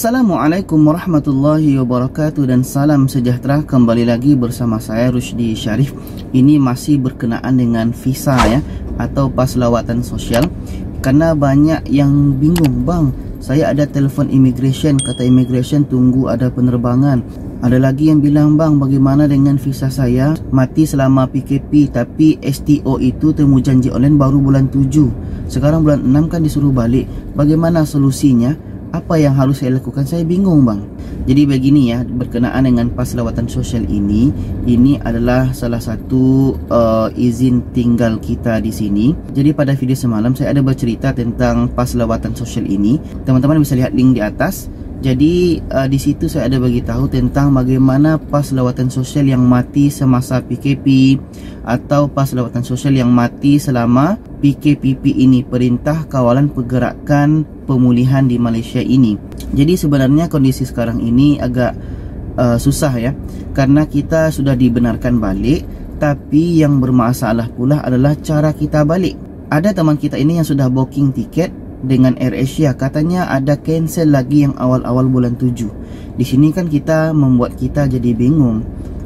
Assalamualaikum warahmatullahi wabarakatuh dan salam sejahtera. Kembali lagi bersama saya Rusdi Syarif. Ini masih berkenaan dengan visa ya, atau pas lawatan sosial. Karena banyak yang bingung, bang, saya ada telefon immigration, kata immigration tunggu ada penerbangan. Ada lagi yang bilang, bang, bagaimana dengan visa saya mati selama PKP, tapi STO itu temu janji online baru bulan 7. Sekarang bulan 6 kan disuruh balik. Bagaimana solusinya? Apa yang harus saya lakukan? Saya bingung, bang. Jadi begini ya, berkenaan dengan pas lawatan sosial ini adalah salah satu izin tinggal kita di sini. Jadi pada video semalam saya ada bercerita tentang pas lawatan sosial ini. Teman-teman bisa lihat link di atas. Jadi di situ saya ada bagi tahu tentang bagaimana pas lawatan sosial yang mati semasa PKP atau pas lawatan sosial yang mati selama PKPP ini, Perintah Kawalan Pergerakan Pemulihan di Malaysia ini. Jadi sebenarnya kondisi sekarang ini agak susah ya, karena kita sudah dibenarkan balik, tapi yang bermasalah pula adalah cara kita balik. Ada teman kita ini yang sudah booking tiket dengan AirAsia, katanya ada cancel lagi yang awal-awal bulan 7. Di sini kan kita membuat kita jadi bingung.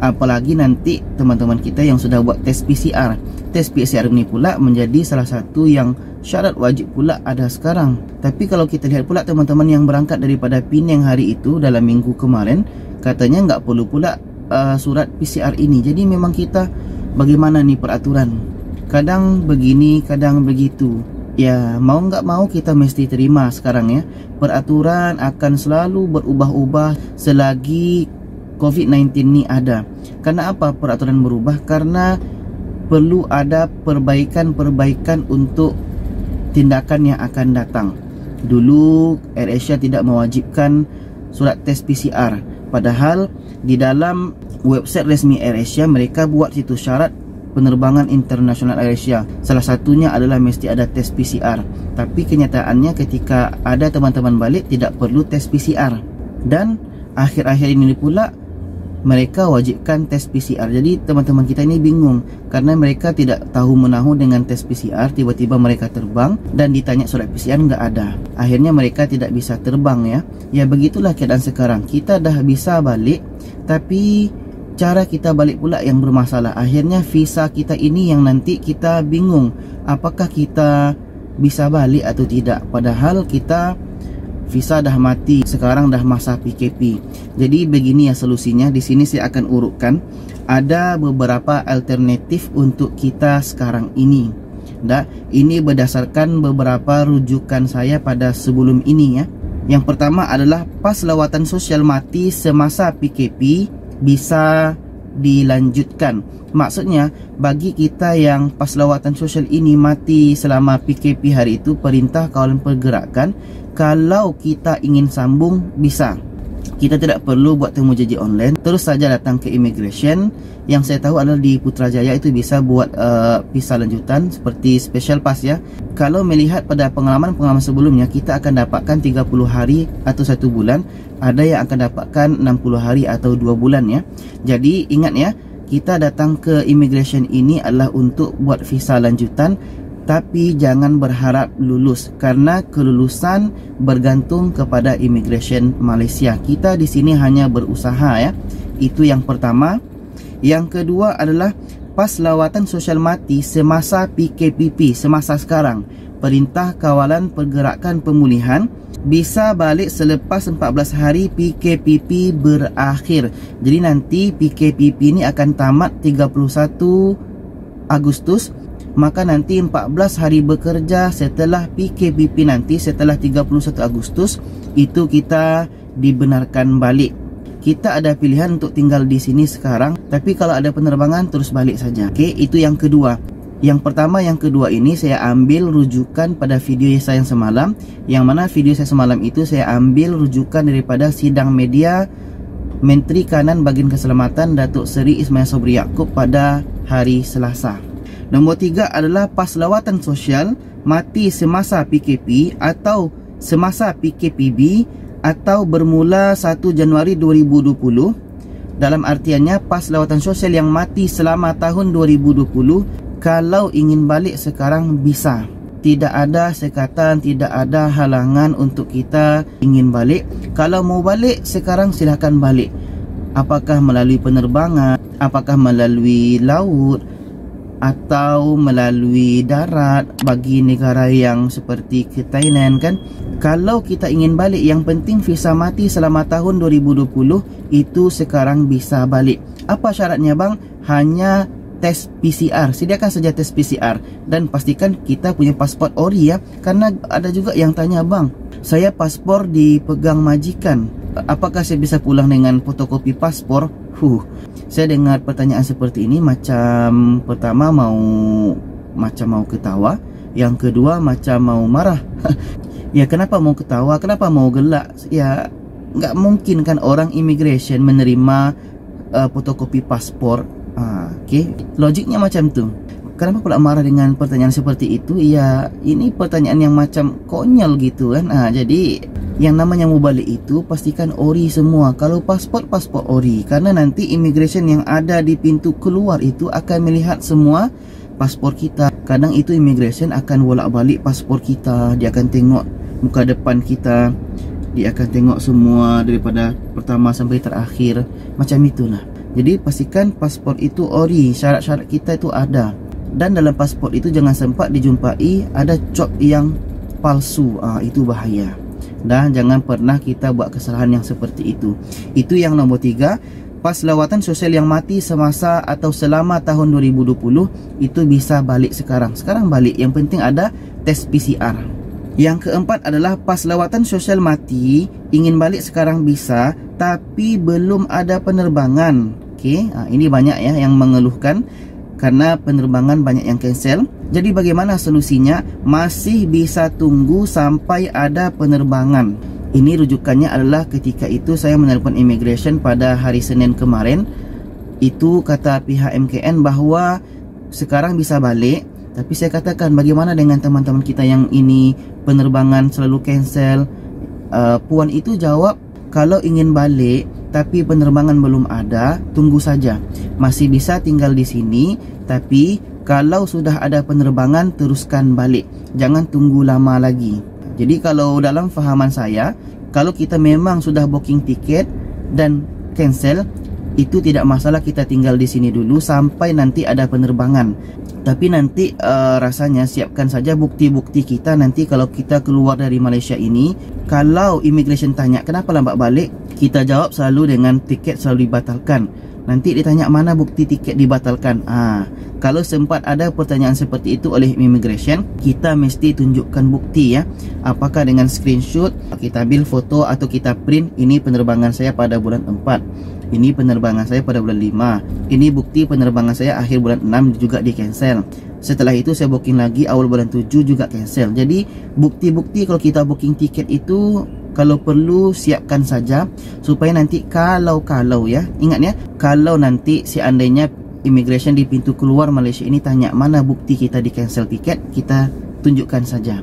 Apalagi nanti teman-teman kita yang sudah buat tes PCR. Tes PCR ini pula menjadi salah satu yang syarat wajib pula ada sekarang. Tapi kalau kita lihat pula teman-teman yang berangkat daripada Penang hari itu dalam minggu kemarin, katanya nggak perlu pula surat PCR ini. Jadi memang kita bagaimana nih peraturan? Kadang begini, kadang begitu. Ya, mau nggak mau kita mesti terima sekarang ya. Peraturan akan selalu berubah-ubah selagi COVID-19 ini ada. Karena apa peraturan berubah? Karena perlu ada perbaikan-perbaikan untuk tindakan yang akan datang. Dulu AirAsia tidak mewajibkan surat tes PCR. Padahal di dalam website resmi AirAsia mereka buat situ syarat penerbangan internasional AirAsia. Salah satunya adalah mesti ada tes PCR. Tapi kenyataannya ketika ada teman-teman balik tidak perlu tes PCR. Dan akhir-akhir ini pula mereka wajibkan tes PCR. Jadi teman-teman kita ini bingung karena mereka tidak tahu menahu dengan tes PCR. Tiba-tiba mereka terbang dan ditanya surat PCR nggak ada. Akhirnya mereka tidak bisa terbang ya. Ya begitulah keadaan sekarang. Kita dah bisa balik, tapi cara kita balik pula yang bermasalah. Akhirnya visa kita ini yang nanti kita bingung apakah kita bisa balik atau tidak. Padahal kita visa dah mati, sekarang dah masa PKP. Jadi begini ya solusinya. Di sini saya akan urutkan ada beberapa alternatif untuk kita sekarang ini. Ini berdasarkan beberapa rujukan saya pada sebelum ini ya. Yang pertama adalah pas lawatan sosial mati semasa PKP bisa dilanjutkan. Maksudnya bagi kita yang pas lawatan sosial ini mati selama PKP hari itu, Perintah Kawalan Pergerakan, kalau kita ingin sambung bisa. Kita tidak perlu buat temu janji online, terus saja datang ke immigration. Yang saya tahu adalah di Putrajaya itu bisa buat visa lanjutan seperti special pass ya. Kalau melihat pada pengalaman-pengalaman sebelumnya, kita akan dapatkan 30 hari atau 1 bulan. Ada yang akan dapatkan 60 hari atau 2 bulan ya. Jadi ingat ya, kita datang ke immigration ini adalah untuk buat visa lanjutan. Tapi jangan berharap lulus, karena kelulusan bergantung kepada immigration Malaysia. Kita di sini hanya berusaha ya. Itu yang pertama. Yang kedua adalah pas lawatan sosial mati semasa PKPP, semasa sekarang, Perintah Kawalan Pergerakan Pemulihan, bisa balik selepas 14 hari PKPP berakhir. Jadi nanti PKPP ini akan tamat 31 Agustus. Maka nanti 14 hari bekerja setelah PKPP nanti, setelah 31 Agustus, itu kita dibenarkan balik. Kita ada pilihan untuk tinggal di sini sekarang, tapi kalau ada penerbangan terus balik saja. Oke, itu yang kedua. Yang pertama, yang kedua ini saya ambil rujukan pada video saya yang semalam. Yang mana video saya semalam itu saya ambil rujukan daripada sidang media Menteri Kanan Bagian Keselamatan Datuk Seri Ismail Sobri Yaakob pada hari Selasa. Nombor 3 adalah pas lawatan sosial mati semasa PKP atau semasa PKPB atau bermula 1 Januari 2020. Dalam artiannya pas lawatan sosial yang mati selama tahun 2020, kalau ingin balik sekarang bisa. tidak ada sekatan, tidak ada halangan untuk kita ingin balik. Kalau mau balik sekarang silahkan balik. Apakah melalui penerbangan, apakah melalui laut, atau melalui darat bagi negara yang seperti ke Thailand kan. Kalau kita ingin balik, yang penting visa mati selama tahun 2020 itu sekarang bisa balik. Apa syaratnya bang? Hanya tes PCR, sediakan saja tes PCR dan pastikan kita punya pasport ori ya. Karena ada juga yang tanya, bang, saya paspor dipegang majikan, apakah saya bisa pulang dengan fotokopi paspor? Saya dengar pertanyaan seperti ini macam pertama mau ketawa, yang kedua macam mau marah. Ya kenapa mau ketawa, kenapa mau gelak? Ya nggak mungkin kan orang immigration menerima fotokopi paspor. Oke, logiknya macam tu. Kenapa pula marah dengan pertanyaan seperti itu? Ya ini pertanyaan yang macam konyol gitu kan. Jadi yang namanya mau balik itu pastikan ori semua. Kalau paspor ori, karena nanti immigration yang ada di pintu keluar itu akan melihat semua paspor kita. Kadang itu immigration akan bolak-balik paspor kita, dia akan tengok muka depan kita, dia akan tengok semua daripada pertama sampai terakhir, macam itulah. Jadi pastikan paspor itu ori, syarat-syarat kita itu ada. Dan dalam paspor itu jangan sempat dijumpai ada cop yang palsu, itu bahaya. Dan jangan pernah kita buat kesalahan yang seperti itu. Itu yang nombor 3. Pas lawatan sosial yang mati semasa atau selama tahun 2020 itu bisa balik sekarang. Sekarang balik, yang penting ada tes PCR. Yang keempat adalah pas lawatan sosial mati, ingin balik sekarang bisa, tapi belum ada penerbangan. Okey, ini banyak ya yang mengeluhkan karena penerbangan banyak yang cancel. Jadi bagaimana solusinya? Masih bisa tunggu sampai ada penerbangan. Ini rujukannya adalah ketika itu saya menelpon immigration pada hari Senin kemarin. Itu kata pihak MKN bahawa sekarang bisa balik. Tapi saya katakan, bagaimana dengan teman-teman kita yang ini penerbangan selalu cancel? Puan itu jawab, kalau ingin balik tapi penerbangan belum ada, tunggu saja. Masih bisa tinggal di sini, tapi kalau sudah ada penerbangan, teruskan balik. Jangan tunggu lama lagi. Jadi kalau dalam fahaman saya, kalau kita memang sudah booking tiket dan cancel, itu tidak masalah, kita tinggal di sini dulu sampai nanti ada penerbangan. Tapi nanti rasanya siapkan saja bukti-bukti kita nanti kalau kita keluar dari Malaysia ini. Kalau immigration tanya kenapa lambat balik, kita jawab selalu dengan tiket selalu dibatalkan. Nanti ditanya mana bukti tiket dibatalkan. Kalau sempat ada pertanyaan seperti itu oleh immigration, kita mesti tunjukkan bukti ya. Apakah dengan screenshot, kita ambil foto atau kita print, ini penerbangan saya pada bulan 4, ini penerbangan saya pada bulan 5, ini bukti penerbangan saya akhir bulan 6 juga di cancel. Setelah itu saya booking lagi awal bulan 7 juga cancel. Jadi bukti-bukti kalau kita booking tiket itu kalau perlu siapkan saja, supaya nanti kalau ya, ingat ya, kalau nanti seandainya immigration di pintu keluar Malaysia ini tanya mana bukti kita di cancel tiket, kita tunjukkan saja.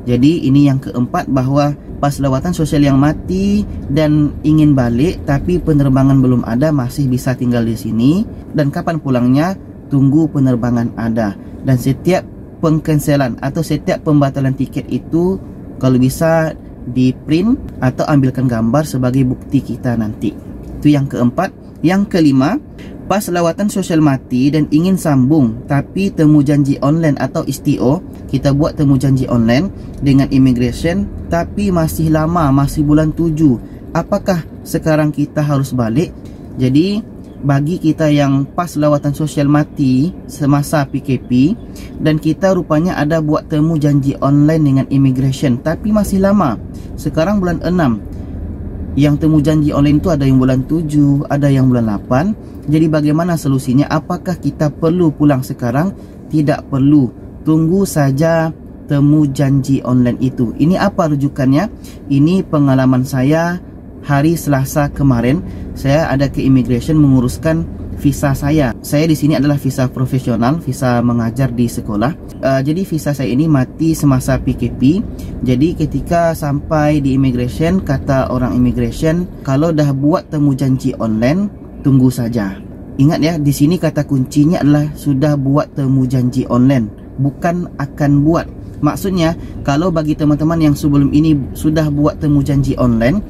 Jadi ini yang keempat, bahwa pas lawatan sosial yang mati dan ingin balik tapi penerbangan belum ada, masih bisa tinggal di sini. Dan kapan pulangnya, tunggu penerbangan ada. Dan setiap pengcancelan atau setiap pembatalan tiket itu kalau bisa di print atau ambilkan gambar sebagai bukti kita nanti. Itu yang keempat. Yang kelima, pas lawatan sosial mati dan ingin sambung tapi temu janji online atau STO, kita buat temu janji online dengan immigration tapi masih lama, masih bulan 7. Apakah sekarang kita harus balik? Jadi bagi kita yang pas lawatan sosial mati semasa PKP dan kita rupanya ada buat temu janji online dengan immigration tapi masih lama, sekarang bulan 6, yang temu janji online itu ada yang bulan 7, ada yang bulan 8. Jadi bagaimana solusinya? Apakah kita perlu pulang sekarang? Tidak perlu, tunggu saja temu janji online itu. Ini apa rujukannya? Ini pengalaman saya hari Selasa kemarin. Saya ada ke immigration menguruskan visa saya. Saya di sini adalah visa profesional, visa mengajar di sekolah. Jadi visa saya ini mati semasa PKP. Jadi ketika sampai di immigration, kata orang immigration, kalau dah buat temu janji online, tunggu saja. Ingat ya, di sini kata kuncinya adalah sudah buat temu janji online, bukan akan buat. Maksudnya, kalau bagi teman-teman yang sebelum ini sudah buat temu janji online,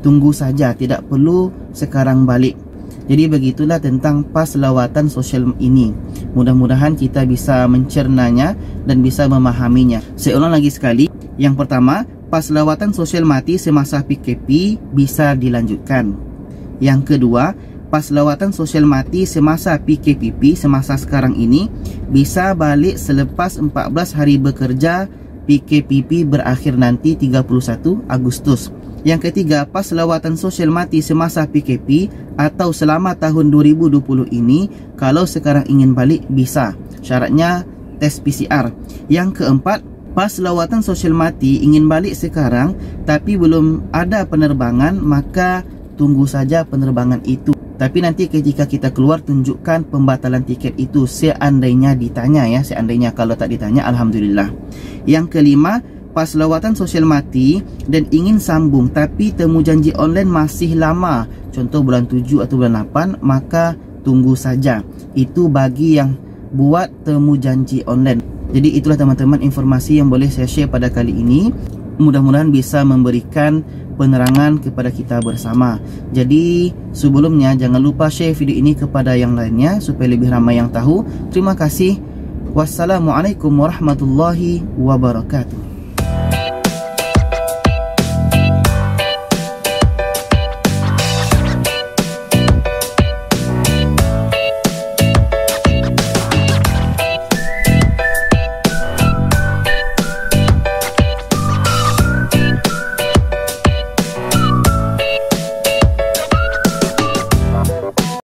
tunggu saja, tidak perlu sekarang balik. Jadi begitulah tentang pas lawatan sosial ini. Mudah-mudahan kita bisa mencernanya dan bisa memahaminya. Saya ulang lagi sekali. Yang pertama, pas lawatan sosial mati semasa PKP bisa dilanjutkan. Yang kedua, pas lawatan sosial mati semasa PKPP semasa sekarang ini bisa balik selepas 14 hari bekerja PKPP berakhir nanti 31 Agustus. Yang ketiga, pas lawatan sosial mati semasa PKP atau selama tahun 2020 ini, kalau sekarang ingin balik bisa. Syaratnya tes PCR. Yang keempat, pas lawatan sosial mati ingin balik sekarang tapi belum ada penerbangan, maka tunggu saja penerbangan itu. Tapi nanti ketika kita keluar, tunjukkan pembatalan tiket itu seandainya ditanya ya. Seandainya, kalau tak ditanya, alhamdulillah. Yang kelima, pas lawatan sosial mati dan ingin sambung tapi temu janji online masih lama, contoh bulan 7 atau bulan 8, maka tunggu saja. Itu bagi yang buat temu janji online. Jadi itulah teman-teman informasi yang boleh saya share pada kali ini. Mudah-mudahan bisa memberikan penerangan kepada kita bersama. Jadi sebelumnya jangan lupa share video ini kepada yang lainnya supaya lebih ramai yang tahu. Terima kasih. Wassalamualaikum warahmatullahi wabarakatuh.